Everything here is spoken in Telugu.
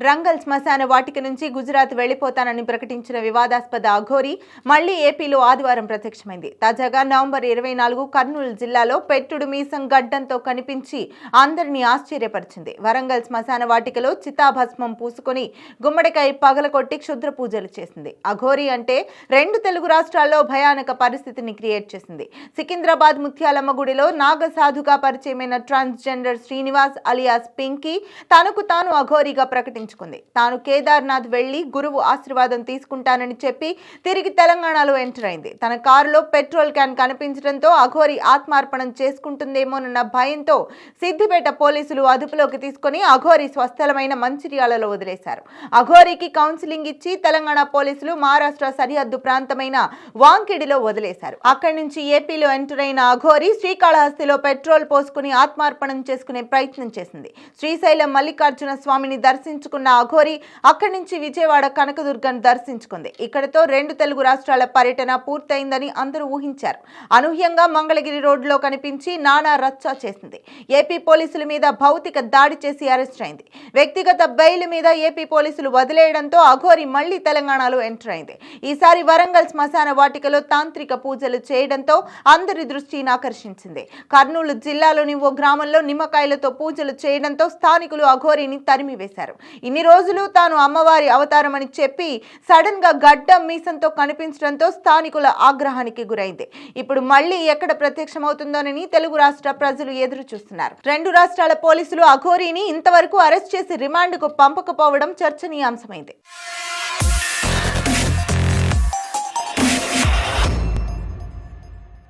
రంగల్ శ్మశాన వాటిక నుంచి గుజరాత్ వెళ్లిపోతానని ప్రకటించిన వివాదాస్పద అఘోరి మళ్లీ ఏపీలో ఆదివారం ప్రత్యక్షమైంది. తాజాగా నవంబర్ 24 కర్నూలు జిల్లాలో పెట్టుడు మీసం గడ్డంతో కనిపించి అందరినీ ఆశ్చర్యపరిచింది. వరంగల్ శ్మశాన వాటికలో చితాభస్మం పూసుకొని గుమ్మడికాయ పగలకొట్టి క్షుద్ర పూజలు చేసింది. అఘోరి అంటే రెండు తెలుగు రాష్ట్రాల్లో భయానక పరిస్థితిని క్రియేట్ చేసింది. సికింద్రాబాద్ ముత్యాలమ్మ గుడిలో నాగసాధుగా పరిచయమైన ట్రాన్స్జెండర్ శ్రీనివాస్ అలియాస్ పింకీ తనకు తాను అఘోరిగా ప్రకటించుకుంది. తాను కేదార్నాథ్ వెళ్లి గురువు ఆశీర్వాదం తీసుకుంటానని చెప్పి తిరిగి తెలంగాణలో ఎంటర్ అయింది. తన కారులో పెట్రోల్ క్యాన్ కనిపించడంతో అఘోరి ఆత్మార్పణం చేసుకుంటుందేమోనన్న భయంతో సిద్దిపేట పోలీసులు అదుపులోకి తీసుకుని అఘోరి స్వస్థలమైన మంచిర్యాలలో వదిలేశారు. అఘోరికి కౌన్సిలింగ్ ఇచ్చి తెలంగాణ పోలీసులు మహారాష్ట్ర సరిహద్దు ప్రాంతమైన వాంకిడిలో వదిలేశారు. అక్కడి నుంచి ఏపీలో ఎంటర్ అయిన అఘోరి శ్రీకాళహస్తిలో పెట్రోల్ పోసుకుని ఆత్మార్పణం చేసుకునే ప్రయత్నం చేసింది. శ్రీశైలం మల్లికార్జున స్వామిని దర్శించుకున్న అఘోరి అక్కడి నుంచి విజయవాడ కనకదుర్గను దర్శించుకుంది. ఇక్కడతో రెండు తెలుగు రాష్ట్రాల పర్యటన పూర్తయిందని అందరూ ఊహించారు. అనూహ్యంగా మంగళగిరి రోడ్డులో కనిపించి నానా రచ్చ చేసింది. ఏపీ పోలీసుల మీద భౌతిక దాడి చేసి అరెస్ట్ అయింది. వ్యక్తిగత బెయిల్ మీద ఏపీ పోలీసులు వదిలేయడంతో అఘోరి మళ్లీ తెలంగాణలో ఎంటర్ అయింది. ఈసారి వరంగల్ శ్మశాన వాటికలో తాంత్రిక పూజలు చేయడంతో అందరి దృష్టిని ఆకర్షించింది. కర్నూలు జిల్లాలోని ఓ గ్రామంలో నిమ్మకాయలతో పూజలు చేయడంతో స్థానికులు అఘోరిని తరిమివేశారు. ఇన్ని రోజులు తాను అమ్మవారి అవతారం అని చెప్పి సడన్ గా గడ్డం మీసంతో కనిపించడంతో స్థానికుల ఆగ్రహానికి గురైంది. ఇప్పుడు మళ్లీ ఎక్కడ ప్రత్యక్షమవుతుందోనని తెలుగు రాష్ట్ర ప్రజలు ఎదురు చూస్తున్నారు. రెండు రాష్ట్రాల పోలీసులు అఘోరిని ఇంతవరకు అరెస్ట్ చేసి రిమాండ్కు పంపకపోవడం చర్చనీయాంశమైంది.